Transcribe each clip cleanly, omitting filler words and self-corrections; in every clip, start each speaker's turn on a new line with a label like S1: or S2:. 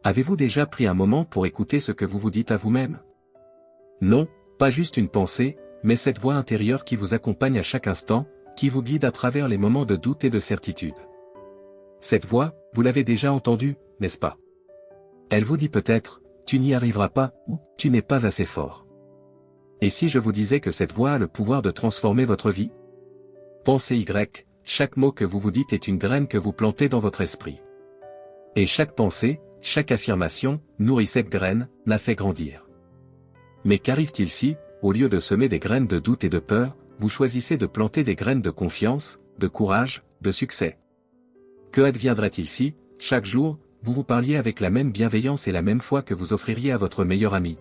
S1: Avez-vous déjà pris un moment pour écouter ce que vous vous dites à vous-même? Non, pas juste une pensée, mais cette voix intérieure qui vous accompagne à chaque instant, qui vous guide à travers les moments de doute et de certitude. Cette voix, vous l'avez déjà entendue, n'est-ce pas? Elle vous dit peut-être, tu n'y arriveras pas, ou tu n'es pas assez fort. Et si je vous disais que cette voix a le pouvoir de transformer votre vie? Pensez Y, chaque mot que vous vous dites est une graine que vous plantez dans votre esprit. Et chaque pensée, chaque affirmation, nourrit cette graine, la fait grandir. Mais qu'arrive-t-il si, au lieu de semer des graines de doute et de peur, vous choisissez de planter des graines de confiance, de courage, de succès? Que adviendrait-il si, chaque jour, vous vous parliez avec la même bienveillance et la même foi que vous offririez à votre meilleur ami?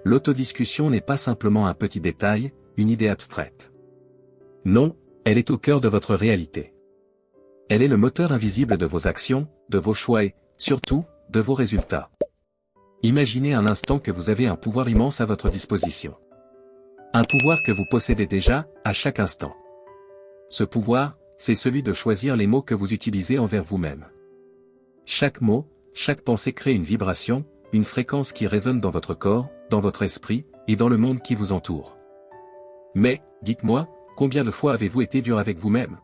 S1: L'autodiscussion n'est pas simplement un petit détail, une idée abstraite. Non, elle est au cœur de votre réalité. Elle est le moteur invisible de vos actions, de vos choix et, surtout, de vos résultats. Imaginez un instant que vous avez un pouvoir immense à votre disposition. Un pouvoir que vous possédez déjà, à chaque instant. Ce pouvoir, c'est celui de choisir les mots que vous utilisez envers vous-même. Chaque mot, chaque pensée crée une vibration, une fréquence qui résonne dans votre corps, dans votre esprit, et dans le monde qui vous entoure. Mais, dites-moi, combien de fois avez-vous été dur avec vous-même?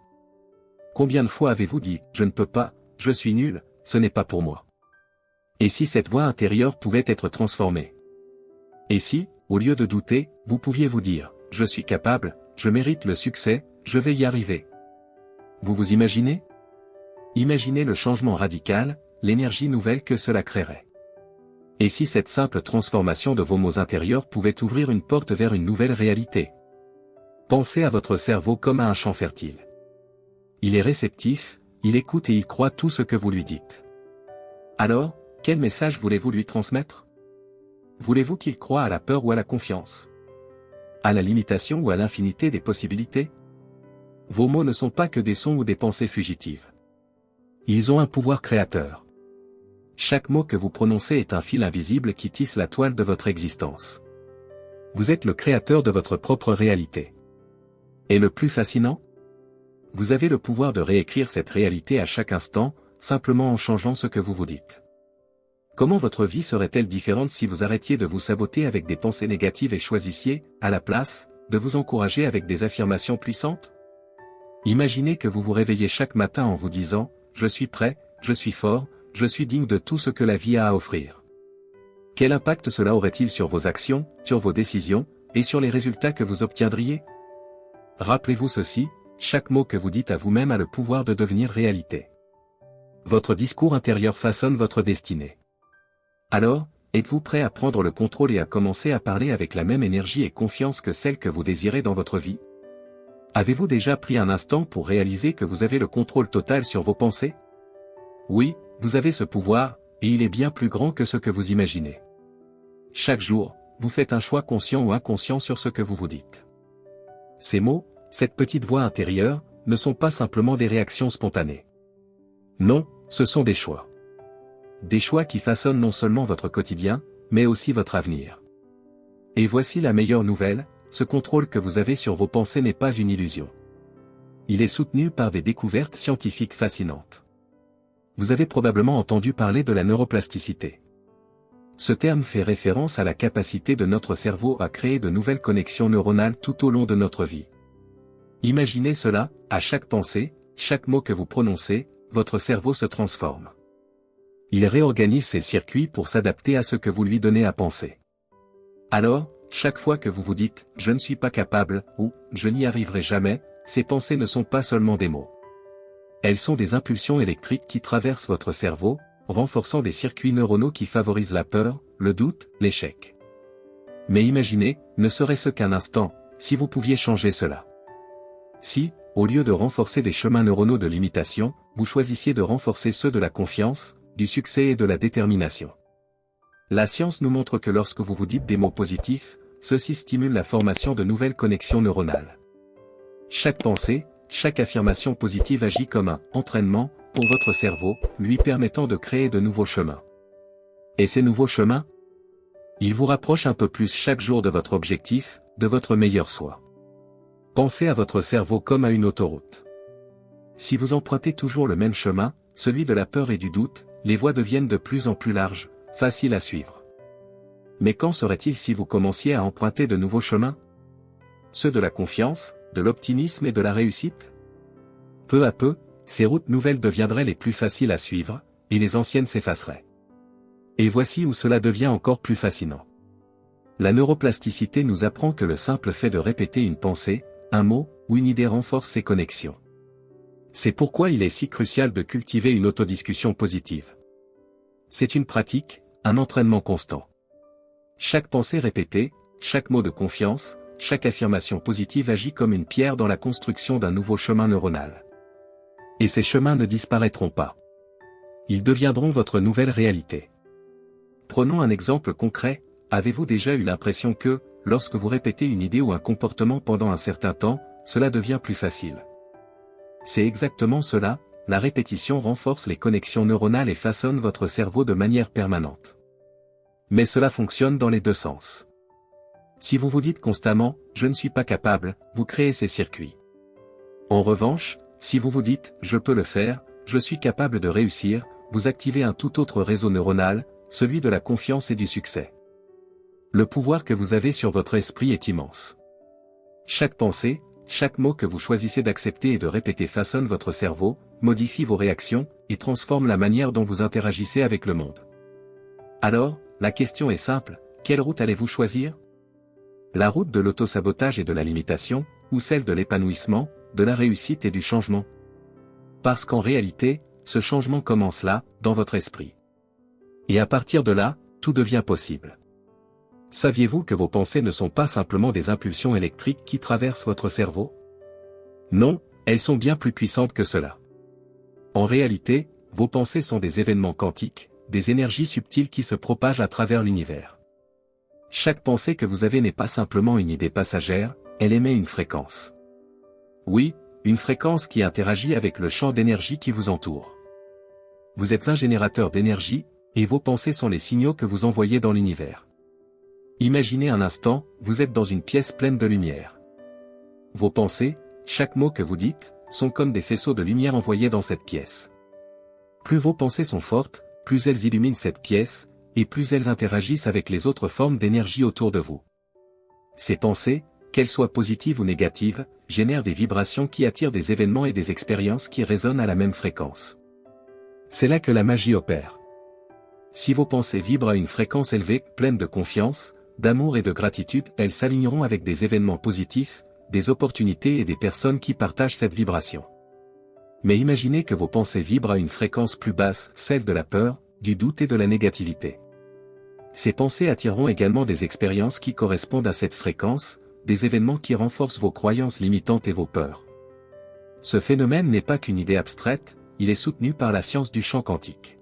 S1: Combien de fois avez-vous dit « Je ne peux pas, je suis nul, ce n'est pas pour moi ». Et si cette voix intérieure pouvait être transformée? Et si, au lieu de douter, vous pouviez vous dire « Je suis capable, je mérite le succès, je vais y arriver ». Vous vous imaginez? Imaginez le changement radical, l'énergie nouvelle que cela créerait. Et si cette simple transformation de vos mots intérieurs pouvait ouvrir une porte vers une nouvelle réalité? Pensez à votre cerveau comme à un champ fertile. Il est réceptif, il écoute et il croit tout ce que vous lui dites. Alors, quel message voulez-vous lui transmettre? Voulez-vous qu'il croie à la peur ou à la confiance? À la limitation ou à l'infinité des possibilités? Vos mots ne sont pas que des sons ou des pensées fugitives. Ils ont un pouvoir créateur. Chaque mot que vous prononcez est un fil invisible qui tisse la toile de votre existence. Vous êtes le créateur de votre propre réalité. Et le plus fascinant? Vous avez le pouvoir de réécrire cette réalité à chaque instant, simplement en changeant ce que vous vous dites. Comment votre vie serait-elle différente si vous arrêtiez de vous saboter avec des pensées négatives et choisissiez, à la place, de vous encourager avec des affirmations puissantes? Imaginez que vous vous réveillez chaque matin en vous disant « Je suis prêt, je suis fort, je suis digne de tout ce que la vie a à offrir ». Quel impact cela aurait-il sur vos actions, sur vos décisions, et sur les résultats que vous obtiendriez? Rappelez-vous ceci, chaque mot que vous dites à vous-même a le pouvoir de devenir réalité. Votre discours intérieur façonne votre destinée. Alors, êtes-vous prêt à prendre le contrôle et à commencer à parler avec la même énergie et confiance que celle que vous désirez dans votre vie? Avez-vous déjà pris un instant pour réaliser que vous avez le contrôle total sur vos pensées? Oui, vous avez ce pouvoir, et il est bien plus grand que ce que vous imaginez. Chaque jour, vous faites un choix conscient ou inconscient sur ce que vous vous dites. Ces mots, cette petite voix intérieure, ne sont pas simplement des réactions spontanées. Non, ce sont des choix. Des choix qui façonnent non seulement votre quotidien, mais aussi votre avenir. Et voici la meilleure nouvelle, ce contrôle que vous avez sur vos pensées n'est pas une illusion. Il est soutenu par des découvertes scientifiques fascinantes. Vous avez probablement entendu parler de la neuroplasticité. Ce terme fait référence à la capacité de notre cerveau à créer de nouvelles connexions neuronales tout au long de notre vie. Imaginez cela, à chaque pensée, chaque mot que vous prononcez, votre cerveau se transforme. Il réorganise ses circuits pour s'adapter à ce que vous lui donnez à penser. Alors, chaque fois que vous vous dites « je ne suis pas capable » ou « je n'y arriverai jamais », ces pensées ne sont pas seulement des mots. Elles sont des impulsions électriques qui traversent votre cerveau, renforçant des circuits neuronaux qui favorisent la peur, le doute, l'échec. Mais imaginez, ne serait-ce qu'un instant, si vous pouviez changer cela. Si, au lieu de renforcer des chemins neuronaux de limitation, vous choisissiez de renforcer ceux de la confiance, du succès et de la détermination. La science nous montre que lorsque vous vous dites des mots positifs, ceux-ci stimulent la formation de nouvelles connexions neuronales. Chaque pensée, chaque affirmation positive agit comme un entraînement pour votre cerveau, lui permettant de créer de nouveaux chemins. Et ces nouveaux chemins? Ils vous rapprochent un peu plus chaque jour de votre objectif, de votre meilleur soi. Pensez à votre cerveau comme à une autoroute. Si vous empruntez toujours le même chemin, celui de la peur et du doute, les voies deviennent de plus en plus larges, faciles à suivre. Mais qu'en serait-il si vous commenciez à emprunter de nouveaux chemins? Ceux de la confiance, de l'optimisme et de la réussite? Peu à peu, ces routes nouvelles deviendraient les plus faciles à suivre, et les anciennes s'effaceraient. Et voici où cela devient encore plus fascinant. La neuroplasticité nous apprend que le simple fait de répéter une pensée, un mot, ou une idée renforce ces connexions. C'est pourquoi il est si crucial de cultiver une autodiscussion positive. C'est une pratique, un entraînement constant. Chaque pensée répétée, chaque mot de confiance, chaque affirmation positive agit comme une pierre dans la construction d'un nouveau chemin neuronal. Et ces chemins ne disparaîtront pas. Ils deviendront votre nouvelle réalité. Prenons un exemple concret. Avez-vous déjà eu l'impression que, lorsque vous répétez une idée ou un comportement pendant un certain temps, cela devient plus facile? C'est exactement cela, la répétition renforce les connexions neuronales et façonne votre cerveau de manière permanente. Mais cela fonctionne dans les deux sens. Si vous vous dites constamment « je ne suis pas capable », vous créez ces circuits. En revanche, si vous vous dites « je peux le faire, je suis capable de réussir », vous activez un tout autre réseau neuronal, celui de la confiance et du succès. Le pouvoir que vous avez sur votre esprit est immense. Chaque pensée, chaque mot que vous choisissez d'accepter et de répéter façonne votre cerveau, modifie vos réactions, et transforme la manière dont vous interagissez avec le monde. Alors, la question est simple, quelle route allez-vous choisir? La route de l'autosabotage et de la limitation, ou celle de l'épanouissement, de la réussite et du changement? Parce qu'en réalité, ce changement commence là, dans votre esprit. Et à partir de là, tout devient possible. Saviez-vous que vos pensées ne sont pas simplement des impulsions électriques qui traversent votre cerveau? Non, elles sont bien plus puissantes que cela. En réalité, vos pensées sont des événements quantiques, des énergies subtiles qui se propagent à travers l'univers. Chaque pensée que vous avez n'est pas simplement une idée passagère, elle émet une fréquence. Oui, une fréquence qui interagit avec le champ d'énergie qui vous entoure. Vous êtes un générateur d'énergie, et vos pensées sont les signaux que vous envoyez dans l'univers. Imaginez un instant, vous êtes dans une pièce pleine de lumière. Vos pensées, chaque mot que vous dites, sont comme des faisceaux de lumière envoyés dans cette pièce. Plus vos pensées sont fortes, plus elles illuminent cette pièce, et plus elles interagissent avec les autres formes d'énergie autour de vous. Ces pensées, qu'elles soient positives ou négatives, génèrent des vibrations qui attirent des événements et des expériences qui résonnent à la même fréquence. C'est là que la magie opère. Si vos pensées vibrent à une fréquence élevée, pleine de confiance, d'amour et de gratitude, elles s'aligneront avec des événements positifs, des opportunités et des personnes qui partagent cette vibration. Mais imaginez que vos pensées vibrent à une fréquence plus basse, celle de la peur, du doute et de la négativité. Ces pensées attireront également des expériences qui correspondent à cette fréquence, des événements qui renforcent vos croyances limitantes et vos peurs. Ce phénomène n'est pas qu'une idée abstraite, il est soutenu par la science du champ quantique.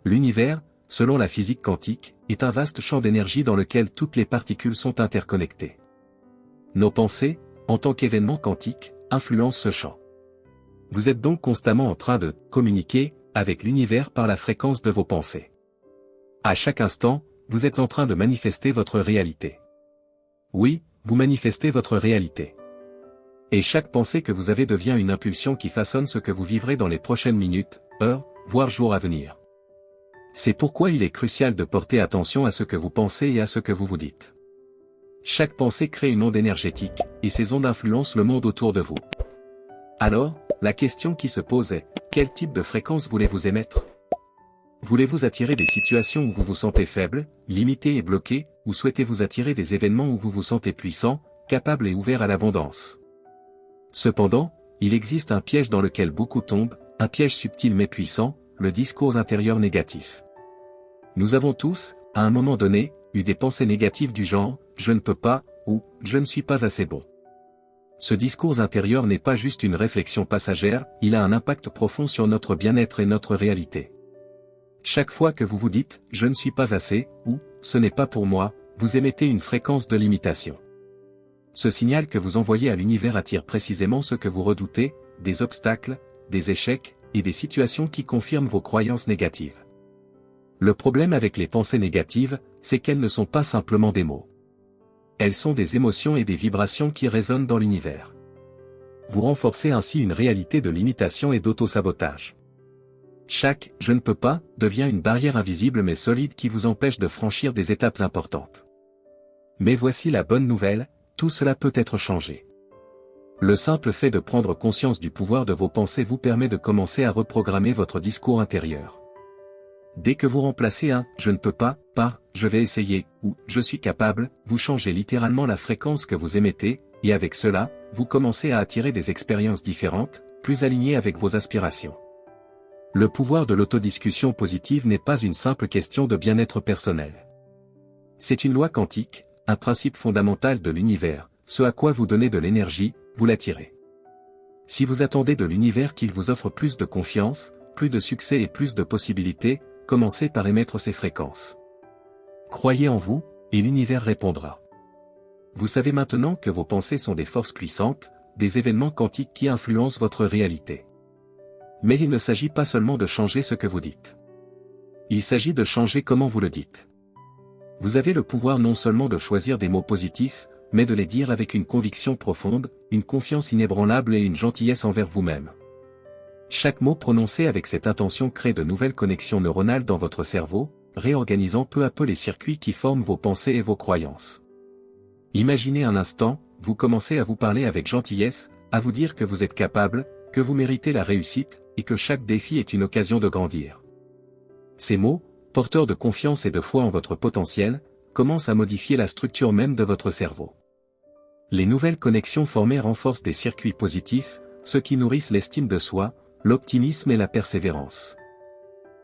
S1: L'univers, selon la physique quantique, est un vaste champ d'énergie dans lequel toutes les particules sont interconnectées. Nos pensées, en tant qu'événements quantiques, influencent ce champ. Vous êtes donc constamment en train de communiquer avec l'univers par la fréquence de vos pensées. À chaque instant, vous êtes en train de manifester votre réalité. Oui, vous manifestez votre réalité. Et chaque pensée que vous avez devient une impulsion qui façonne ce que vous vivrez dans les prochaines minutes, heures, voire jours à venir. C'est pourquoi il est crucial de porter attention à ce que vous pensez et à ce que vous vous dites. Chaque pensée crée une onde énergétique, et ces ondes influencent le monde autour de vous. Alors, la question qui se pose est, quel type de fréquence voulez-vous émettre? Voulez-vous attirer des situations où vous vous sentez faible, limité et bloqué, ou souhaitez-vous attirer des événements où vous vous sentez puissant, capable et ouvert à l'abondance? Cependant, il existe un piège dans lequel beaucoup tombent, un piège subtil mais puissant, le discours intérieur négatif. Nous avons tous, à un moment donné, eu des pensées négatives du genre « je ne peux pas » ou « je ne suis pas assez bon ». Ce discours intérieur n'est pas juste une réflexion passagère, il a un impact profond sur notre bien-être et notre réalité. Chaque fois que vous vous dites « je ne suis pas assez » ou « ce n'est pas pour moi », vous émettez une fréquence de limitation. Ce signal que vous envoyez à l'univers attire précisément ce que vous redoutez, des obstacles, des échecs, et des situations qui confirment vos croyances négatives. Le problème avec les pensées négatives, c'est qu'elles ne sont pas simplement des mots. Elles sont des émotions et des vibrations qui résonnent dans l'univers. Vous renforcez ainsi une réalité de limitation et d'auto-sabotage. Chaque « je ne peux pas » devient une barrière invisible mais solide qui vous empêche de franchir des étapes importantes. Mais voici la bonne nouvelle, tout cela peut être changé. Le simple fait de prendre conscience du pouvoir de vos pensées vous permet de commencer à reprogrammer votre discours intérieur. Dès que vous remplacez un « je ne peux pas » par « je vais essayer » ou « je suis capable », vous changez littéralement la fréquence que vous émettez, et avec cela, vous commencez à attirer des expériences différentes, plus alignées avec vos aspirations. Le pouvoir de l'autodiscussion positive n'est pas une simple question de bien-être personnel. C'est une loi quantique, un principe fondamental de l'univers, ce à quoi vous donnez de l'énergie, vous l'attirez. Si vous attendez de l'univers qu'il vous offre plus de confiance, plus de succès et plus de possibilités, commencez par émettre ces fréquences. Croyez en vous, et l'univers répondra. Vous savez maintenant que vos pensées sont des forces puissantes, des événements quantiques qui influencent votre réalité. Mais il ne s'agit pas seulement de changer ce que vous dites. Il s'agit de changer comment vous le dites. Vous avez le pouvoir non seulement de choisir des mots positifs, mais de les dire avec une conviction profonde, une confiance inébranlable et une gentillesse envers vous-même. Chaque mot prononcé avec cette intention crée de nouvelles connexions neuronales dans votre cerveau, réorganisant peu à peu les circuits qui forment vos pensées et vos croyances. Imaginez un instant, vous commencez à vous parler avec gentillesse, à vous dire que vous êtes capable, que vous méritez la réussite, et que chaque défi est une occasion de grandir. Ces mots, porteurs de confiance et de foi en votre potentiel, commencent à modifier la structure même de votre cerveau. Les nouvelles connexions formées renforcent des circuits positifs, ceux qui nourrissent l'estime de soi, l'optimisme et la persévérance.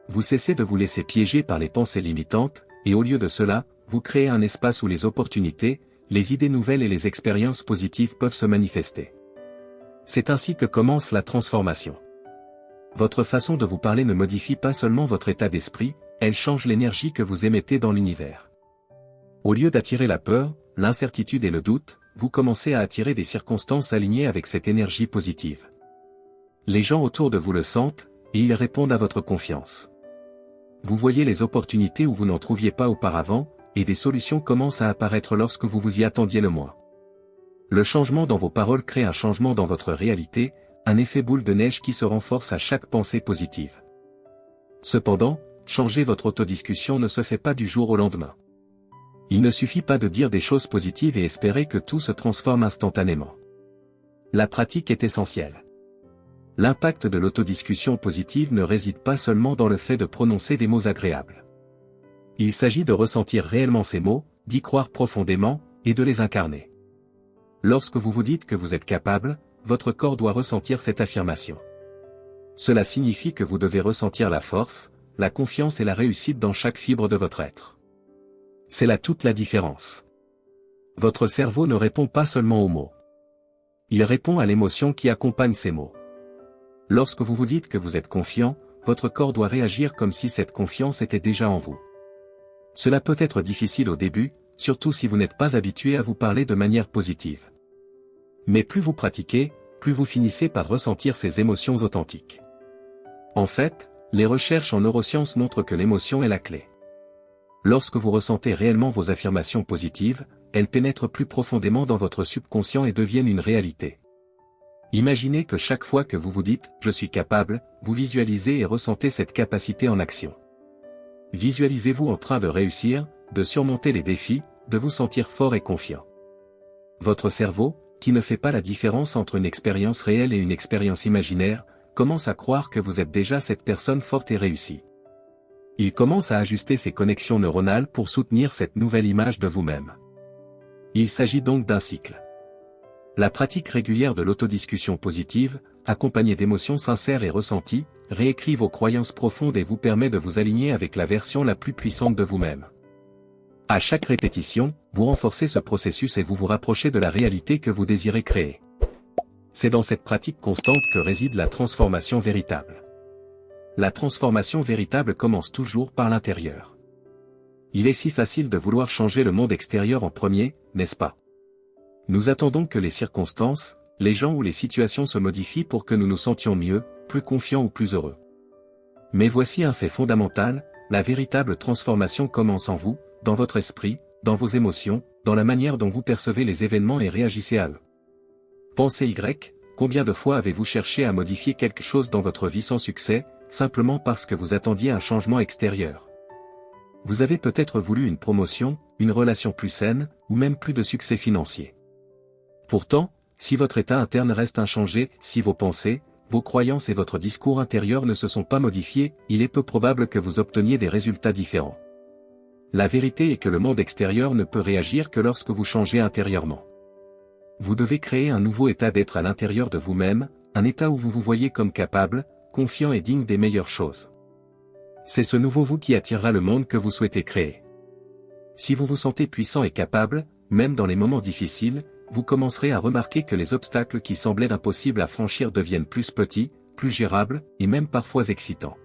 S1: Vous cessez de vous laisser piéger par les pensées limitantes, et au lieu de cela, vous créez un espace où les opportunités, les idées nouvelles et les expériences positives peuvent se manifester. C'est ainsi que commence la transformation. Votre façon de vous parler ne modifie pas seulement votre état d'esprit, elle change l'énergie que vous émettez dans l'univers. Au lieu d'attirer la peur, l'incertitude et le doute, vous commencez à attirer des circonstances alignées avec cette énergie positive. Les gens autour de vous le sentent, et ils répondent à votre confiance. Vous voyez les opportunités où vous n'en trouviez pas auparavant, et des solutions commencent à apparaître lorsque vous vous y attendiez le moins. Le changement dans vos paroles crée un changement dans votre réalité, un effet boule de neige qui se renforce à chaque pensée positive. Cependant, changer votre autodiscussion ne se fait pas du jour au lendemain. Il ne suffit pas de dire des choses positives et espérer que tout se transforme instantanément. La pratique est essentielle. L'impact de l'autodiscussion positive ne réside pas seulement dans le fait de prononcer des mots agréables. Il s'agit de ressentir réellement ces mots, d'y croire profondément, et de les incarner. Lorsque vous vous dites que vous êtes capable, votre corps doit ressentir cette affirmation. Cela signifie que vous devez ressentir la force, la confiance et la réussite dans chaque fibre de votre être. C'est là toute la différence. Votre cerveau ne répond pas seulement aux mots. Il répond à l'émotion qui accompagne ces mots. Lorsque vous vous dites que vous êtes confiant, votre corps doit réagir comme si cette confiance était déjà en vous. Cela peut être difficile au début, surtout si vous n'êtes pas habitué à vous parler de manière positive. Mais plus vous pratiquez, plus vous finissez par ressentir ces émotions authentiques. En fait, les recherches en neurosciences montrent que l'émotion est la clé. Lorsque vous ressentez réellement vos affirmations positives, elles pénètrent plus profondément dans votre subconscient et deviennent une réalité. Imaginez que chaque fois que vous vous dites « je suis capable », vous visualisez et ressentez cette capacité en action. Visualisez-vous en train de réussir, de surmonter les défis, de vous sentir fort et confiant. Votre cerveau, qui ne fait pas la différence entre une expérience réelle et une expérience imaginaire, commence à croire que vous êtes déjà cette personne forte et réussie. Il commence à ajuster ses connexions neuronales pour soutenir cette nouvelle image de vous-même. Il s'agit donc d'un cycle. La pratique régulière de l'autodiscussion positive, accompagnée d'émotions sincères et ressenties, réécrit vos croyances profondes et vous permet de vous aligner avec la version la plus puissante de vous-même. À chaque répétition, vous renforcez ce processus et vous vous rapprochez de la réalité que vous désirez créer. C'est dans cette pratique constante que réside la transformation véritable. La transformation véritable commence toujours par l'intérieur. Il est si facile de vouloir changer le monde extérieur en premier, n'est-ce pas? Nous attendons que les circonstances, les gens ou les situations se modifient pour que nous nous sentions mieux, plus confiants ou plus heureux. Mais voici un fait fondamental, la véritable transformation commence en vous, dans votre esprit, dans vos émotions, dans la manière dont vous percevez les événements et réagissez à eux. Pensez Y, combien de fois avez-vous cherché à modifier quelque chose dans votre vie sans succès, simplement parce que vous attendiez un changement extérieur. Vous avez peut-être voulu une promotion, une relation plus saine, ou même plus de succès financier. Pourtant, si votre état interne reste inchangé, si vos pensées, vos croyances et votre discours intérieur ne se sont pas modifiés, il est peu probable que vous obteniez des résultats différents. La vérité est que le monde extérieur ne peut réagir que lorsque vous changez intérieurement. Vous devez créer un nouveau état d'être à l'intérieur de vous-même, un état où vous vous voyez comme capable, confiant et digne des meilleures choses. C'est ce nouveau vous qui attirera le monde que vous souhaitez créer. Si vous vous sentez puissant et capable, même dans les moments difficiles, vous commencerez à remarquer que les obstacles qui semblaient impossibles à franchir deviennent plus petits, plus gérables, et même parfois excitants.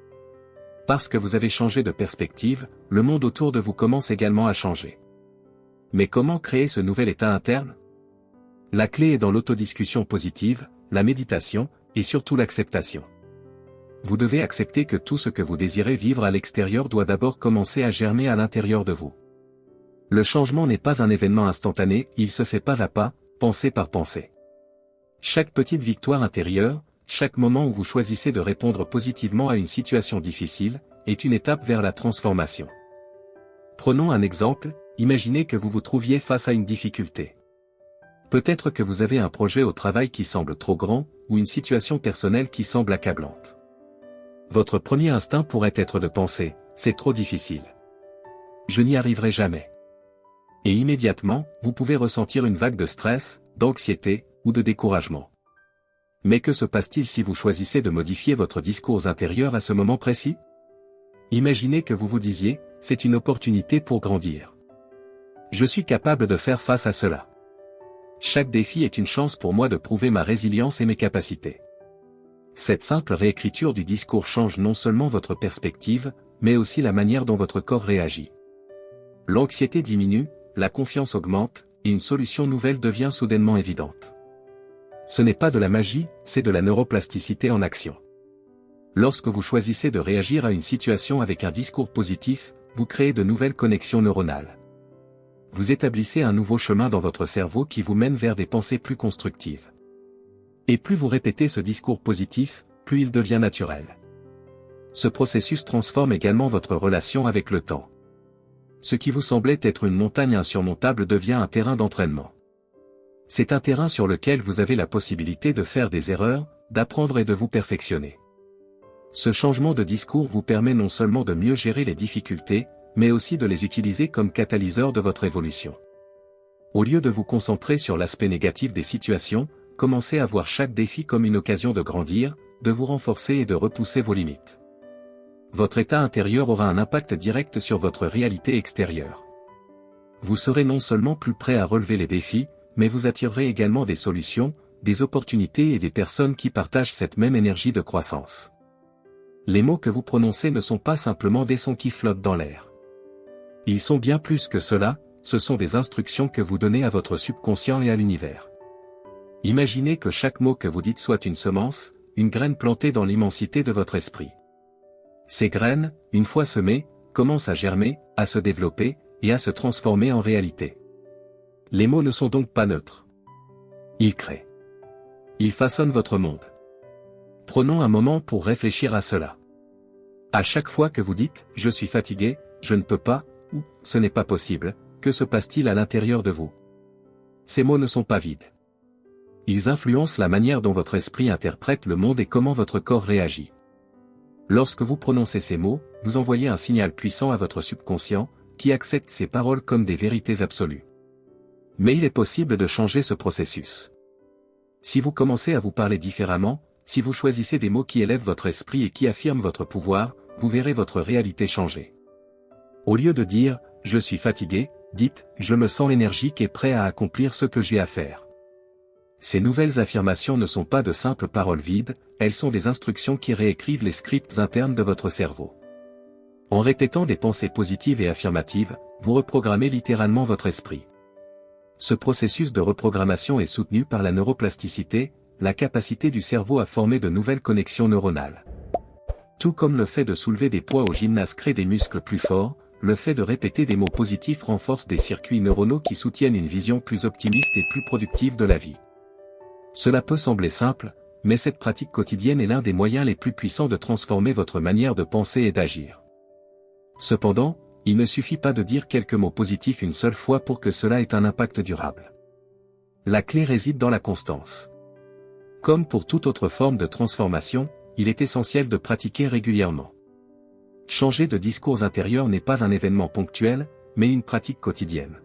S1: Parce que vous avez changé de perspective, le monde autour de vous commence également à changer. Mais comment créer ce nouvel état interne? La clé est dans l'autodiscussion positive, la méditation, et surtout l'acceptation. Vous devez accepter que tout ce que vous désirez vivre à l'extérieur doit d'abord commencer à germer à l'intérieur de vous. Le changement n'est pas un événement instantané, il se fait pas à pas, pensée par pensée. Chaque petite victoire intérieure, chaque moment où vous choisissez de répondre positivement à une situation difficile, est une étape vers la transformation. Prenons un exemple, imaginez que vous vous trouviez face à une difficulté. Peut-être que vous avez un projet au travail qui semble trop grand, ou une situation personnelle qui semble accablante. Votre premier instinct pourrait être de penser, c'est trop difficile. Je n'y arriverai jamais. Et immédiatement, vous pouvez ressentir une vague de stress, d'anxiété, ou de découragement. Mais que se passe-t-il si vous choisissez de modifier votre discours intérieur à ce moment précis? Imaginez que vous vous disiez, c'est une opportunité pour grandir. Je suis capable de faire face à cela. Chaque défi est une chance pour moi de prouver ma résilience et mes capacités. Cette simple réécriture du discours change non seulement votre perspective, mais aussi la manière dont votre corps réagit. L'anxiété diminue, la confiance augmente, et une solution nouvelle devient soudainement évidente. Ce n'est pas de la magie, c'est de la neuroplasticité en action. Lorsque vous choisissez de réagir à une situation avec un discours positif, vous créez de nouvelles connexions neuronales. Vous établissez un nouveau chemin dans votre cerveau qui vous mène vers des pensées plus constructives. Et plus vous répétez ce discours positif, plus il devient naturel. Ce processus transforme également votre relation avec le temps. Ce qui vous semblait être une montagne insurmontable devient un terrain d'entraînement. C'est un terrain sur lequel vous avez la possibilité de faire des erreurs, d'apprendre et de vous perfectionner. Ce changement de discours vous permet non seulement de mieux gérer les difficultés, mais aussi de les utiliser comme catalyseur de votre évolution. Au lieu de vous concentrer sur l'aspect négatif des situations, commencez à voir chaque défi comme une occasion de grandir, de vous renforcer et de repousser vos limites. Votre état intérieur aura un impact direct sur votre réalité extérieure. Vous serez non seulement plus prêt à relever les défis, mais vous attirerez également des solutions, des opportunités et des personnes qui partagent cette même énergie de croissance. Les mots que vous prononcez ne sont pas simplement des sons qui flottent dans l'air. Ils sont bien plus que cela, ce sont des instructions que vous donnez à votre subconscient et à l'univers. Imaginez que chaque mot que vous dites soit une semence, une graine plantée dans l'immensité de votre esprit. Ces graines, une fois semées, commencent à germer, à se développer, et à se transformer en réalité. Les mots ne sont donc pas neutres. Ils créent. Ils façonnent votre monde. Prenons un moment pour réfléchir à cela. À chaque fois que vous dites « je suis fatigué »,« je ne peux pas » ou « ce n'est pas possible », que se passe-t-il à l'intérieur de vous? Ces mots ne sont pas vides. Ils influencent la manière dont votre esprit interprète le monde et comment votre corps réagit. Lorsque vous prononcez ces mots, vous envoyez un signal puissant à votre subconscient, qui accepte ces paroles comme des vérités absolues. Mais il est possible de changer ce processus. Si vous commencez à vous parler différemment, si vous choisissez des mots qui élèvent votre esprit et qui affirment votre pouvoir, vous verrez votre réalité changer. Au lieu de dire « je suis fatigué », dites « je me sens énergique et prêt à accomplir ce que j'ai à faire ». Ces nouvelles affirmations ne sont pas de simples paroles vides, elles sont des instructions qui réécrivent les scripts internes de votre cerveau. En répétant des pensées positives et affirmatives, vous reprogrammez littéralement votre esprit. Ce processus de reprogrammation est soutenu par la neuroplasticité, la capacité du cerveau à former de nouvelles connexions neuronales. Tout comme le fait de soulever des poids au gymnase crée des muscles plus forts, le fait de répéter des mots positifs renforce des circuits neuronaux qui soutiennent une vision plus optimiste et plus productive de la vie. Cela peut sembler simple, mais cette pratique quotidienne est l'un des moyens les plus puissants de transformer votre manière de penser et d'agir. Cependant, il ne suffit pas de dire quelques mots positifs une seule fois pour que cela ait un impact durable. La clé réside dans la constance. Comme pour toute autre forme de transformation, il est essentiel de pratiquer régulièrement. Changer de discours intérieur n'est pas un événement ponctuel, mais une pratique quotidienne.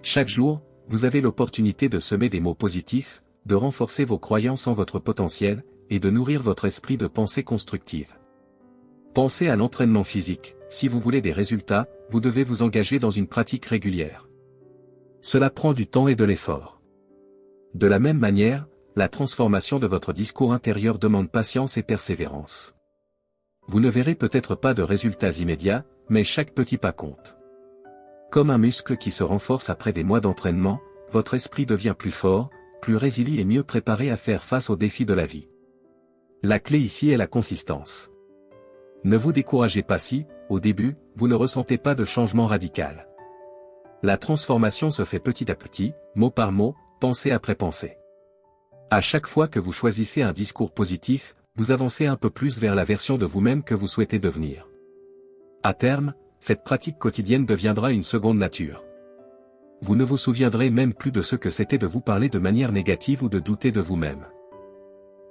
S1: Chaque jour, vous avez l'opportunité de semer des mots positifs, de renforcer vos croyances en votre potentiel, et de nourrir votre esprit de pensée constructive. Pensez à l'entraînement physique, si vous voulez des résultats, vous devez vous engager dans une pratique régulière. Cela prend du temps et de l'effort. De la même manière, la transformation de votre discours intérieur demande patience et persévérance. Vous ne verrez peut-être pas de résultats immédiats, mais chaque petit pas compte. Comme un muscle qui se renforce après des mois d'entraînement, votre esprit devient plus fort, plus résilient et mieux préparé à faire face aux défis de la vie. La clé ici est la consistance. Ne vous découragez pas si, au début, vous ne ressentez pas de changement radical. La transformation se fait petit à petit, mot par mot, pensée après pensée. À chaque fois que vous choisissez un discours positif, vous avancez un peu plus vers la version de vous-même que vous souhaitez devenir. À terme, cette pratique quotidienne deviendra une seconde nature. Vous ne vous souviendrez même plus de ce que c'était de vous parler de manière négative ou de douter de vous-même.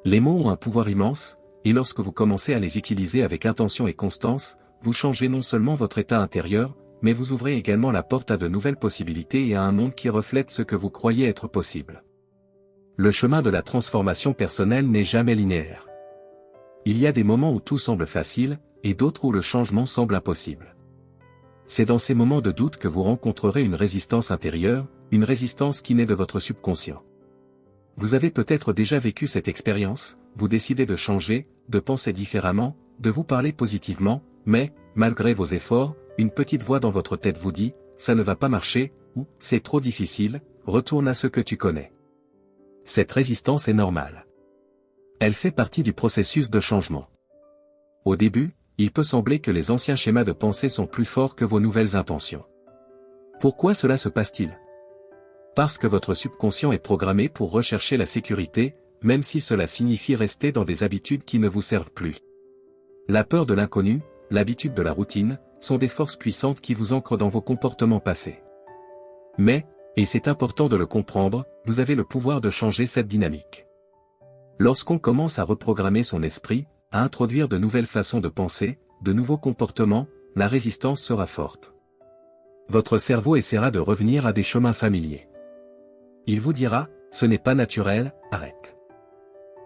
S1: Les mots ont un pouvoir immense, et lorsque vous commencez à les utiliser avec intention et constance, vous changez non seulement votre état intérieur, mais vous ouvrez également la porte à de nouvelles possibilités et à un monde qui reflète ce que vous croyez être possible. Le chemin de la transformation personnelle n'est jamais linéaire. Il y a des moments où tout semble facile, et d'autres où le changement semble impossible. C'est dans ces moments de doute que vous rencontrerez une résistance intérieure, une résistance qui naît de votre subconscient. Vous avez peut-être déjà vécu cette expérience, vous décidez de changer, de penser différemment, de vous parler positivement, mais, malgré vos efforts, une petite voix dans votre tête vous dit « ça ne va pas marcher » ou « c'est trop difficile, retourne à ce que tu connais ». Cette résistance est normale. Elle fait partie du processus de changement. Au début, il peut sembler que les anciens schémas de pensée sont plus forts que vos nouvelles intentions. Pourquoi cela se passe-t-il? Parce que votre subconscient est programmé pour rechercher la sécurité, même si cela signifie rester dans des habitudes qui ne vous servent plus. La peur de l'inconnu, l'habitude de la routine, sont des forces puissantes qui vous ancrent dans vos comportements passés. Mais, et c'est important de le comprendre, vous avez le pouvoir de changer cette dynamique. Lorsqu'on commence à reprogrammer son esprit, à introduire de nouvelles façons de penser, de nouveaux comportements, la résistance sera forte. Votre cerveau essaiera de revenir à des chemins familiers. Il vous dira, ce n'est pas naturel, arrête.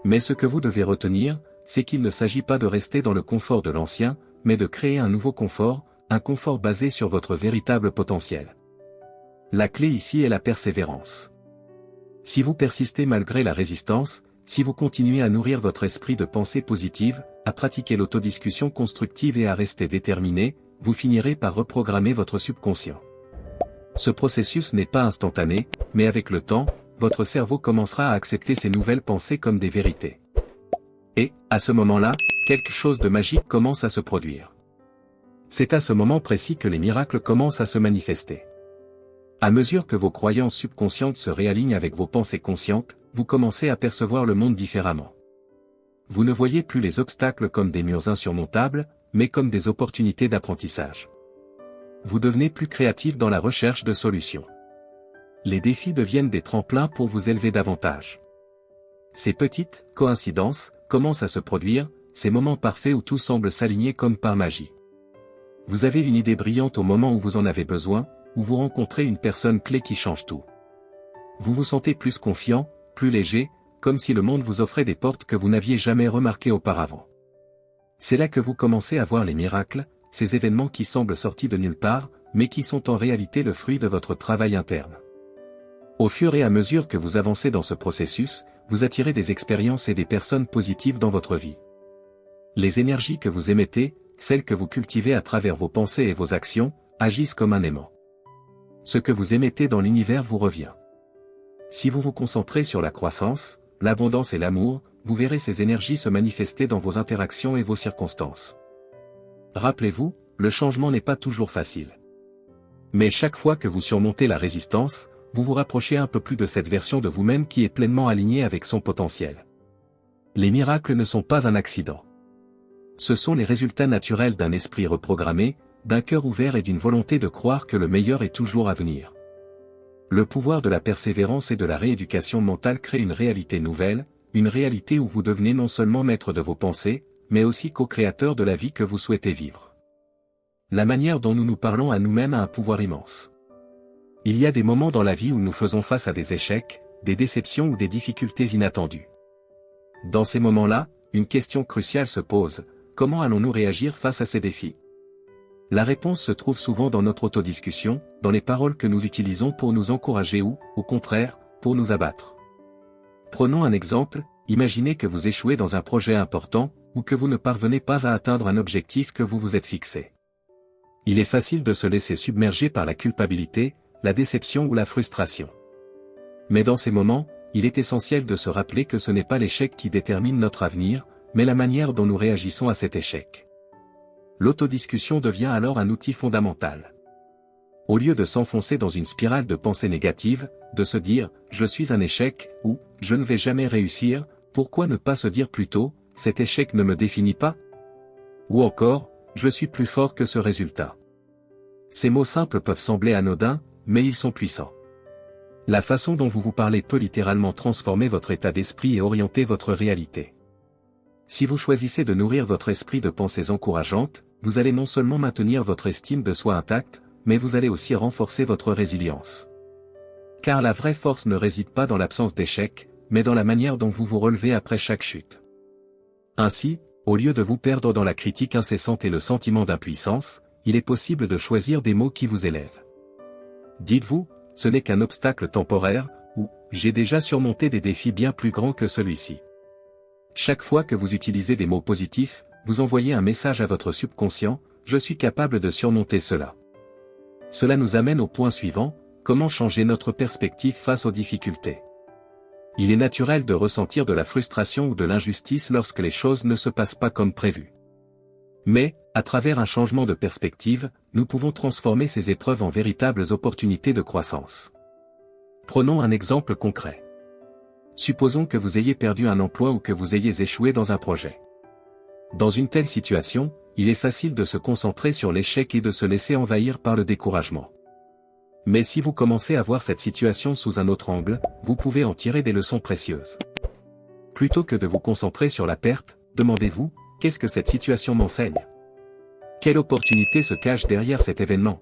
S1: Mais ce que vous devez retenir, c'est qu'il ne s'agit pas de rester dans le confort de l'ancien, mais de créer un nouveau confort, un confort basé sur votre véritable potentiel. La clé ici est la persévérance. Si vous persistez malgré la résistance, si vous continuez à nourrir votre esprit de pensée positive, à pratiquer l'autodiscussion constructive et à rester déterminé, vous finirez par reprogrammer votre subconscient. Ce processus n'est pas instantané, mais avec le temps, votre cerveau commencera à accepter ces nouvelles pensées comme des vérités. Et, à ce moment-là, quelque chose de magique commence à se produire. C'est à ce moment précis que les miracles commencent à se manifester. À mesure que vos croyances subconscientes se réalignent avec vos pensées conscientes, vous commencez à percevoir le monde différemment. Vous ne voyez plus les obstacles comme des murs insurmontables, mais comme des opportunités d'apprentissage. Vous devenez plus créatif dans la recherche de solutions. Les défis deviennent des tremplins pour vous élever davantage. Ces petites coïncidences commencent à se produire, ces moments parfaits où tout semble s'aligner comme par magie. Vous avez une idée brillante au moment où vous en avez besoin, où vous rencontrez une personne clé qui change tout. Vous vous sentez plus confiant, plus léger, comme si le monde vous offrait des portes que vous n'aviez jamais remarquées auparavant. C'est là que vous commencez à voir les miracles, ces événements qui semblent sortis de nulle part, mais qui sont en réalité le fruit de votre travail interne. Au fur et à mesure que vous avancez dans ce processus, vous attirez des expériences et des personnes positives dans votre vie. Les énergies que vous émettez, celles que vous cultivez à travers vos pensées et vos actions, agissent comme un aimant. Ce que vous émettez dans l'univers vous revient. Si vous vous concentrez sur la croissance, l'abondance et l'amour, vous verrez ces énergies se manifester dans vos interactions et vos circonstances. Rappelez-vous, le changement n'est pas toujours facile. Mais chaque fois que vous surmontez la résistance, vous vous rapprochez un peu plus de cette version de vous-même qui est pleinement alignée avec son potentiel. Les miracles ne sont pas un accident. Ce sont les résultats naturels d'un esprit reprogrammé, d'un cœur ouvert et d'une volonté de croire que le meilleur est toujours à venir. Le pouvoir de la persévérance et de la rééducation mentale crée une réalité nouvelle, une réalité où vous devenez non seulement maître de vos pensées, mais aussi co-créateur de la vie que vous souhaitez vivre. La manière dont nous nous parlons à nous-mêmes a un pouvoir immense. Il y a des moments dans la vie où nous faisons face à des échecs, des déceptions ou des difficultés inattendues. Dans ces moments-là, une question cruciale se pose: comment allons-nous réagir face à ces défis? La réponse se trouve souvent dans notre autodiscussion, dans les paroles que nous utilisons pour nous encourager ou, au contraire, pour nous abattre. Prenons un exemple, imaginez que vous échouez dans un projet important, ou que vous ne parvenez pas à atteindre un objectif que vous vous êtes fixé. Il est facile de se laisser submerger par la culpabilité, la déception ou la frustration. Mais dans ces moments, il est essentiel de se rappeler que ce n'est pas l'échec qui détermine notre avenir, mais la manière dont nous réagissons à cet échec. L'autodiscussion devient alors un outil fondamental. Au lieu de s'enfoncer dans une spirale de pensées négatives, de se dire « je suis un échec » ou « je ne vais jamais réussir », pourquoi ne pas se dire plutôt « cet échec ne me définit pas » ou encore « je suis plus fort que ce résultat ». Ces mots simples peuvent sembler anodins, mais ils sont puissants. La façon dont vous vous parlez peut littéralement transformer votre état d'esprit et orienter votre réalité. Si vous choisissez de nourrir votre esprit de pensées encourageantes, vous allez non seulement maintenir votre estime de soi intacte, mais vous allez aussi renforcer votre résilience. Car la vraie force ne réside pas dans l'absence d'échec, mais dans la manière dont vous vous relevez après chaque chute. Ainsi, au lieu de vous perdre dans la critique incessante et le sentiment d'impuissance, il est possible de choisir des mots qui vous élèvent. Dites-vous, ce n'est qu'un obstacle temporaire, ou j'ai déjà surmonté des défis bien plus grands que celui-ci. Chaque fois que vous utilisez des mots positifs, vous envoyez un message à votre subconscient, je suis capable de surmonter cela. Cela nous amène au point suivant, comment changer notre perspective face aux difficultés. Il est naturel de ressentir de la frustration ou de l'injustice lorsque les choses ne se passent pas comme prévu. Mais, à travers un changement de perspective, nous pouvons transformer ces épreuves en véritables opportunités de croissance. Prenons un exemple concret. Supposons que vous ayez perdu un emploi ou que vous ayez échoué dans un projet. Dans une telle situation, il est facile de se concentrer sur l'échec et de se laisser envahir par le découragement. Mais si vous commencez à voir cette situation sous un autre angle, vous pouvez en tirer des leçons précieuses. Plutôt que de vous concentrer sur la perte, demandez-vous, qu'est-ce que cette situation m'enseigne? Quelle opportunité se cache derrière cet événement?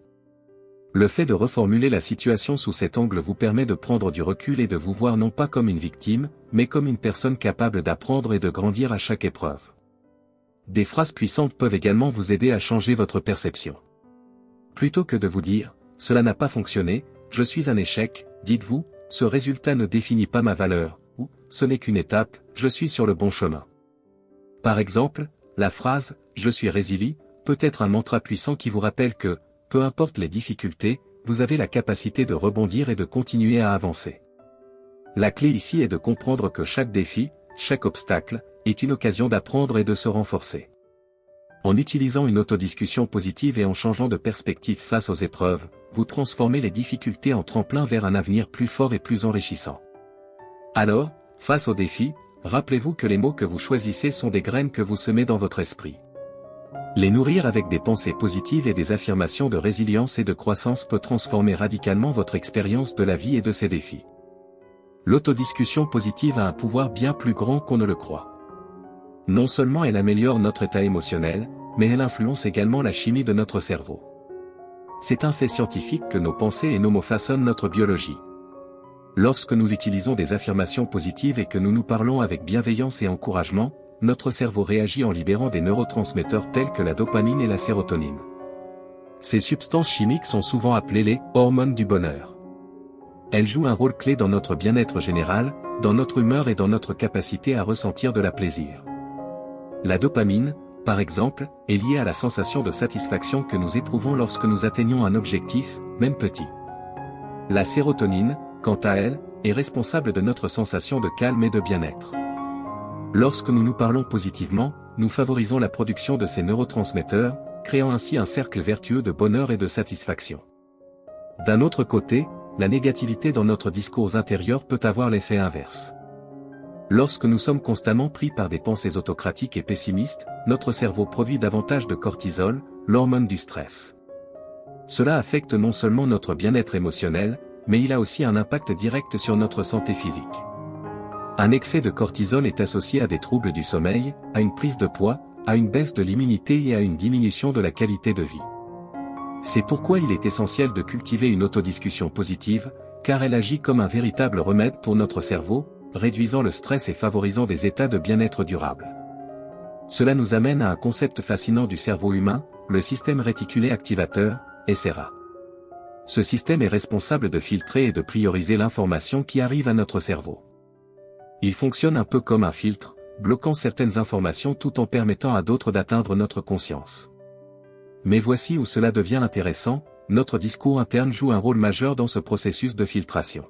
S1: Le fait de reformuler la situation sous cet angle vous permet de prendre du recul et de vous voir non pas comme une victime, mais comme une personne capable d'apprendre et de grandir à chaque épreuve. Des phrases puissantes peuvent également vous aider à changer votre perception. Plutôt que de vous dire « cela n'a pas fonctionné, je suis un échec », dites-vous « ce résultat ne définit pas ma valeur » ou « ce n'est qu'une étape, je suis sur le bon chemin ». Par exemple, la phrase « je suis résilient » peut être un mantra puissant qui vous rappelle que, peu importe les difficultés, vous avez la capacité de rebondir et de continuer à avancer. La clé ici est de comprendre que chaque défi, chaque obstacle, est une occasion d'apprendre et de se renforcer. En utilisant une autodiscussion positive et en changeant de perspective face aux épreuves, vous transformez les difficultés en tremplin vers un avenir plus fort et plus enrichissant. Alors, face aux défis, rappelez-vous que les mots que vous choisissez sont des graines que vous semez dans votre esprit. Les nourrir avec des pensées positives et des affirmations de résilience et de croissance peut transformer radicalement votre expérience de la vie et de ses défis. L'autodiscussion positive a un pouvoir bien plus grand qu'on ne le croit. Non seulement elle améliore notre état émotionnel, mais elle influence également la chimie de notre cerveau. C'est un fait scientifique que nos pensées et nos mots façonnent notre biologie. Lorsque nous utilisons des affirmations positives et que nous nous parlons avec bienveillance et encouragement, notre cerveau réagit en libérant des neurotransmetteurs tels que la dopamine et la sérotonine. Ces substances chimiques sont souvent appelées les hormones du bonheur. Elles jouent un rôle clé dans notre bien-être général, dans notre humeur et dans notre capacité à ressentir de la plaisir. La dopamine, par exemple, est liée à la sensation de satisfaction que nous éprouvons lorsque nous atteignons un objectif, même petit. La sérotonine, quant à elle, est responsable de notre sensation de calme et de bien-être. Lorsque nous nous parlons positivement, nous favorisons la production de ces neurotransmetteurs, créant ainsi un cercle vertueux de bonheur et de satisfaction. D'un autre côté, la négativité dans notre discours intérieur peut avoir l'effet inverse. Lorsque nous sommes constamment pris par des pensées autocratiques et pessimistes, notre cerveau produit davantage de cortisol, l'hormone du stress. Cela affecte non seulement notre bien-être émotionnel, mais il a aussi un impact direct sur notre santé physique. Un excès de cortisol est associé à des troubles du sommeil, à une prise de poids, à une baisse de l'immunité et à une diminution de la qualité de vie. C'est pourquoi il est essentiel de cultiver une autodiscussion positive, car elle agit comme un véritable remède pour notre cerveau, réduisant le stress et favorisant des états de bien-être durable. Cela nous amène à un concept fascinant du cerveau humain, le système réticulé activateur, SRA. Ce système est responsable de filtrer et de prioriser l'information qui arrive à notre cerveau. Il fonctionne un peu comme un filtre, bloquant certaines informations tout en permettant à d'autres d'atteindre notre conscience. Mais voici où cela devient intéressant, notre discours interne joue un rôle majeur dans ce processus de filtration.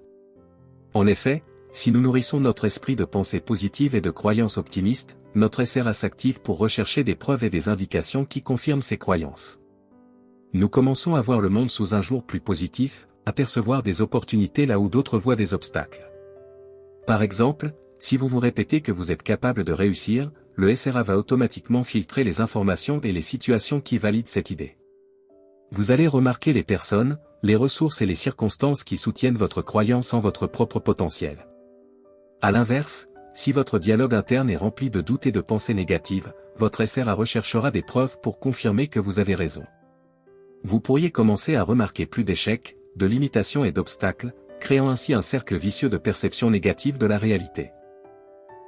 S1: En effet, si nous nourrissons notre esprit de pensées positives et de croyances optimistes, notre SRA s'active pour rechercher des preuves et des indications qui confirment ces croyances. Nous commençons à voir le monde sous un jour plus positif, à percevoir des opportunités là où d'autres voient des obstacles. Par exemple, si vous vous répétez que vous êtes capable de réussir, le SRA va automatiquement filtrer les informations et les situations qui valident cette idée. Vous allez remarquer les personnes, les ressources et les circonstances qui soutiennent votre croyance en votre propre potentiel. À l'inverse, si votre dialogue interne est rempli de doutes et de pensées négatives, votre SRA recherchera des preuves pour confirmer que vous avez raison. Vous pourriez commencer à remarquer plus d'échecs, de limitations et d'obstacles, créant ainsi un cercle vicieux de perception négative de la réalité.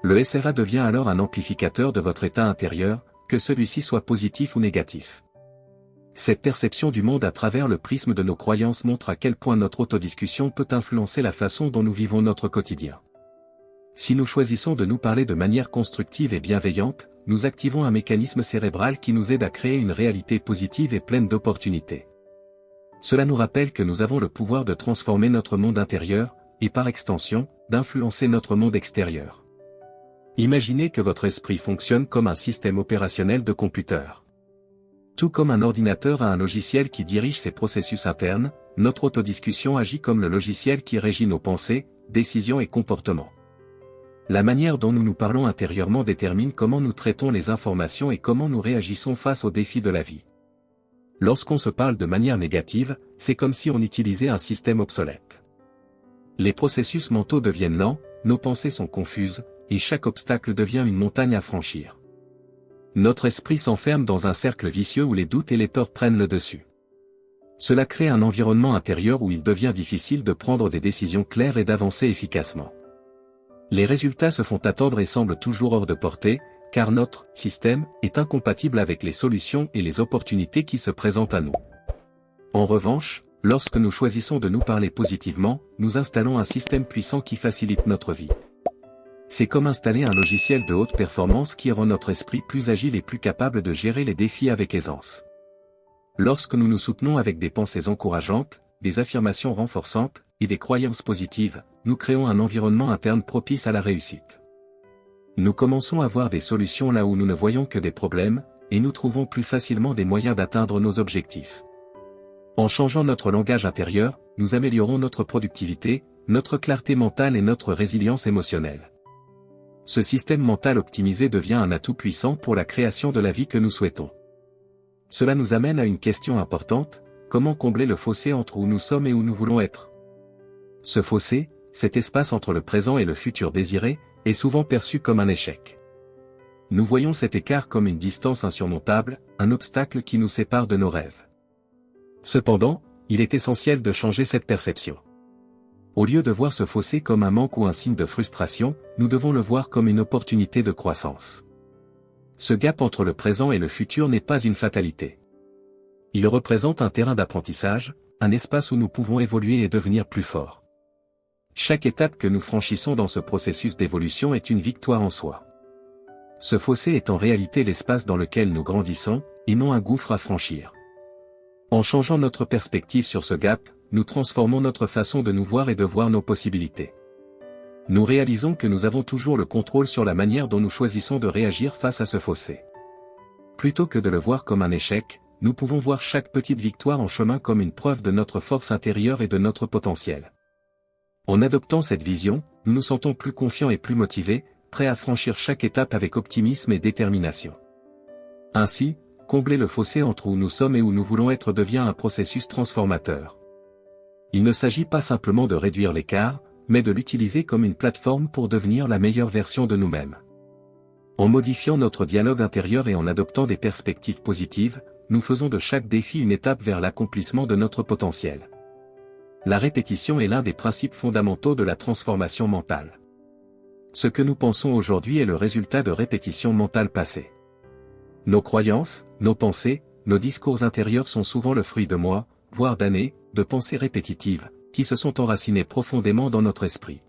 S1: Le SRA devient alors un amplificateur de votre état intérieur, que celui-ci soit positif ou négatif. Cette perception du monde à travers le prisme de nos croyances montre à quel point notre autodiscussion peut influencer la façon dont nous vivons notre quotidien. Si nous choisissons de nous parler de manière constructive et bienveillante, nous activons un mécanisme cérébral qui nous aide à créer une réalité positive et pleine d'opportunités. Cela nous rappelle que nous avons le pouvoir de transformer notre monde intérieur, et par extension, d'influencer notre monde extérieur. Imaginez que votre esprit fonctionne comme un système opérationnel de computer. Tout comme un ordinateur a un logiciel qui dirige ses processus internes, notre autodiscussion agit comme le logiciel qui régit nos pensées, décisions et comportements. La manière dont nous nous parlons intérieurement détermine comment nous traitons les informations et comment nous réagissons face aux défis de la vie. Lorsqu'on se parle de manière négative, c'est comme si on utilisait un système obsolète. Les processus mentaux deviennent lents, nos pensées sont confuses, et chaque obstacle devient une montagne à franchir. Notre esprit s'enferme dans un cercle vicieux où les doutes et les peurs prennent le dessus. Cela crée un environnement intérieur où il devient difficile de prendre des décisions claires et d'avancer efficacement. Les résultats se font attendre et semblent toujours hors de portée, car notre système est incompatible avec les solutions et les opportunités qui se présentent à nous. En revanche, lorsque nous choisissons de nous parler positivement, nous installons un système puissant qui facilite notre vie. C'est comme installer un logiciel de haute performance qui rend notre esprit plus agile et plus capable de gérer les défis avec aisance. Lorsque nous nous soutenons avec des pensées encourageantes, des affirmations renforçantes, et des croyances positives, nous créons un environnement interne propice à la réussite. Nous commençons à voir des solutions là où nous ne voyons que des problèmes, et nous trouvons plus facilement des moyens d'atteindre nos objectifs. En changeant notre langage intérieur, nous améliorons notre productivité, notre clarté mentale et notre résilience émotionnelle. Ce système mental optimisé devient un atout puissant pour la création de la vie que nous souhaitons. Cela nous amène à une question importante: comment combler le fossé entre où nous sommes et où nous voulons être? Ce fossé, cet espace entre le présent et le futur désiré, est souvent perçu comme un échec. Nous voyons cet écart comme une distance insurmontable, un obstacle qui nous sépare de nos rêves. Cependant, il est essentiel de changer cette perception. Au lieu de voir ce fossé comme un manque ou un signe de frustration, nous devons le voir comme une opportunité de croissance. Ce gap entre le présent et le futur n'est pas une fatalité. Il représente un terrain d'apprentissage, un espace où nous pouvons évoluer et devenir plus forts. Chaque étape que nous franchissons dans ce processus d'évolution est une victoire en soi. Ce fossé est en réalité l'espace dans lequel nous grandissons, et non un gouffre à franchir. En changeant notre perspective sur ce gap, nous transformons notre façon de nous voir et de voir nos possibilités. Nous réalisons que nous avons toujours le contrôle sur la manière dont nous choisissons de réagir face à ce fossé. Plutôt que de le voir comme un échec, nous pouvons voir chaque petite victoire en chemin comme une preuve de notre force intérieure et de notre potentiel. En adoptant cette vision, nous nous sentons plus confiants et plus motivés, prêt à franchir chaque étape avec optimisme et détermination. Ainsi, combler le fossé entre où nous sommes et où nous voulons être devient un processus transformateur. Il ne s'agit pas simplement de réduire l'écart, mais de l'utiliser comme une plateforme pour devenir la meilleure version de nous-mêmes. En modifiant notre dialogue intérieur et en adoptant des perspectives positives, nous faisons de chaque défi une étape vers l'accomplissement de notre potentiel. La répétition est l'un des principes fondamentaux de la transformation mentale. Ce que nous pensons aujourd'hui est le résultat de répétitions mentales passées. Nos croyances, nos pensées, nos discours intérieurs sont souvent le fruit de mois, voire d'années, de pensées répétitives, qui se sont enracinées profondément dans notre esprit.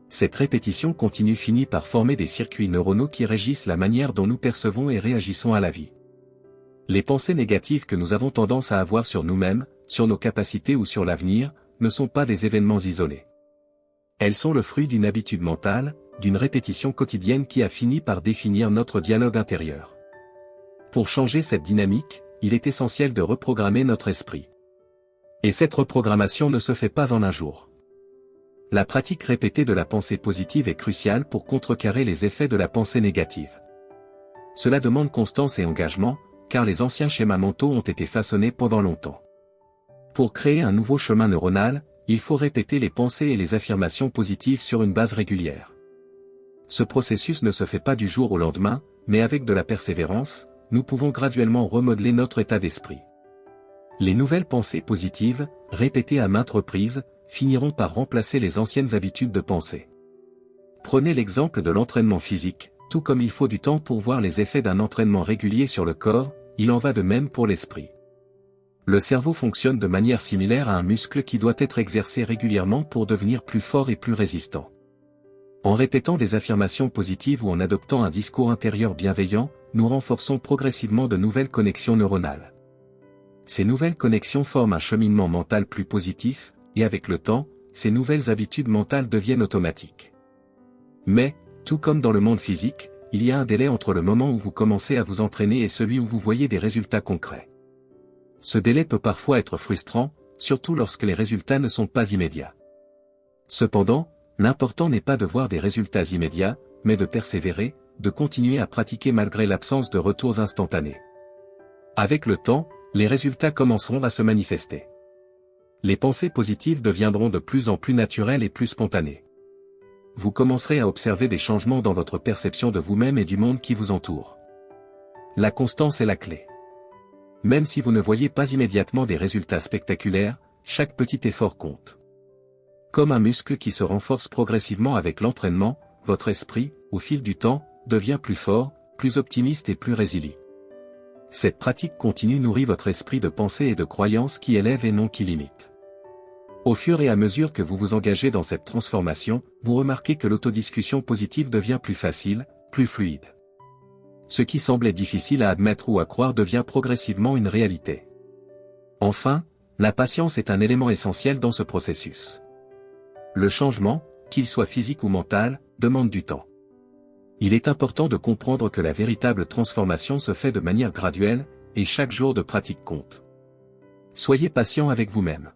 S1: Cette répétition continue finit par former des circuits neuronaux qui régissent la manière dont nous percevons et réagissons à la vie. Les pensées négatives que nous avons tendance à avoir sur nous-mêmes, sur nos capacités ou sur l'avenir, ne sont pas des événements isolés. Elles sont le fruit d'une habitude mentale, d'une répétition quotidienne qui a fini par définir notre dialogue intérieur. Pour changer cette dynamique, il est essentiel de reprogrammer notre esprit. Et cette reprogrammation ne se fait pas en un jour. La pratique répétée de la pensée positive est cruciale pour contrecarrer les effets de la pensée négative. Cela demande constance et engagement, car les anciens schémas mentaux ont été façonnés pendant longtemps. Pour créer un nouveau chemin neuronal, il faut répéter les pensées et les affirmations positives sur une base régulière. Ce processus ne se fait pas du jour au lendemain, mais avec de la persévérance, nous pouvons graduellement remodeler notre état d'esprit. Les nouvelles pensées positives, répétées à maintes reprises, finiront par remplacer les anciennes habitudes de pensée. Prenez l'exemple de l'entraînement physique, tout comme il faut du temps pour voir les effets d'un entraînement régulier sur le corps, il en va de même pour l'esprit. Le cerveau fonctionne de manière similaire à un muscle qui doit être exercé régulièrement pour devenir plus fort et plus résistant. En répétant des affirmations positives ou en adoptant un discours intérieur bienveillant, nous renforçons progressivement de nouvelles connexions neuronales. Ces nouvelles connexions forment un cheminement mental plus positif, et avec le temps, ces nouvelles habitudes mentales deviennent automatiques. Mais, tout comme dans le monde physique, il y a un délai entre le moment où vous commencez à vous entraîner et celui où vous voyez des résultats concrets. Ce délai peut parfois être frustrant, surtout lorsque les résultats ne sont pas immédiats. Cependant, l'important n'est pas de voir des résultats immédiats, mais de persévérer, de continuer à pratiquer malgré l'absence de retours instantanés. Avec le temps, les résultats commenceront à se manifester. Les pensées positives deviendront de plus en plus naturelles et plus spontanées. Vous commencerez à observer des changements dans votre perception de vous-même et du monde qui vous entoure. La constance est la clé. Même si vous ne voyez pas immédiatement des résultats spectaculaires, chaque petit effort compte. Comme un muscle qui se renforce progressivement avec l'entraînement, votre esprit, au fil du temps, devient plus fort, plus optimiste et plus résilient. Cette pratique continue nourrit votre esprit de pensée et de croyances qui élèvent et non qui limitent. Au fur et à mesure que vous vous engagez dans cette transformation, vous remarquez que l'autodiscussion positive devient plus facile, plus fluide. Ce qui semblait difficile à admettre ou à croire devient progressivement une réalité. Enfin, la patience est un élément essentiel dans ce processus. Le changement, qu'il soit physique ou mental, demande du temps. Il est important de comprendre que la véritable transformation se fait de manière graduelle, et chaque jour de pratique compte. Soyez patient avec vous-même.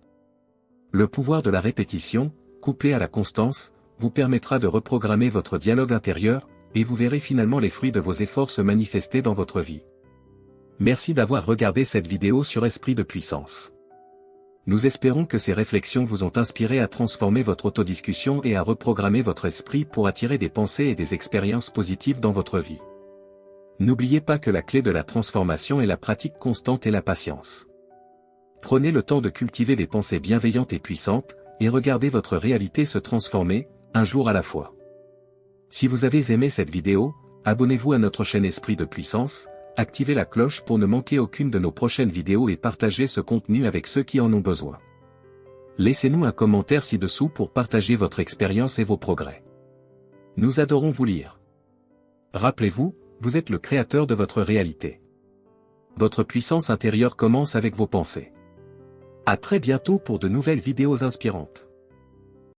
S1: Le pouvoir de la répétition, couplé à la constance, vous permettra de reprogrammer votre dialogue intérieur, et vous verrez finalement les fruits de vos efforts se manifester dans votre vie. Merci d'avoir regardé cette vidéo sur Esprit de puissance. Nous espérons que ces réflexions vous ont inspiré à transformer votre autodiscussion et à reprogrammer votre esprit pour attirer des pensées et des expériences positives dans votre vie. N'oubliez pas que la clé de la transformation est la pratique constante et la patience. Prenez le temps de cultiver des pensées bienveillantes et puissantes, et regardez votre réalité se transformer, un jour à la fois. Si vous avez aimé cette vidéo, abonnez-vous à notre chaîne Esprit de puissance, activez la cloche pour ne manquer aucune de nos prochaines vidéos et partagez ce contenu avec ceux qui en ont besoin. Laissez-nous un commentaire ci-dessous pour partager votre expérience et vos progrès. Nous adorons vous lire. Rappelez-vous, vous êtes le créateur de votre réalité. Votre puissance intérieure commence avec vos pensées. À très bientôt pour de nouvelles vidéos inspirantes.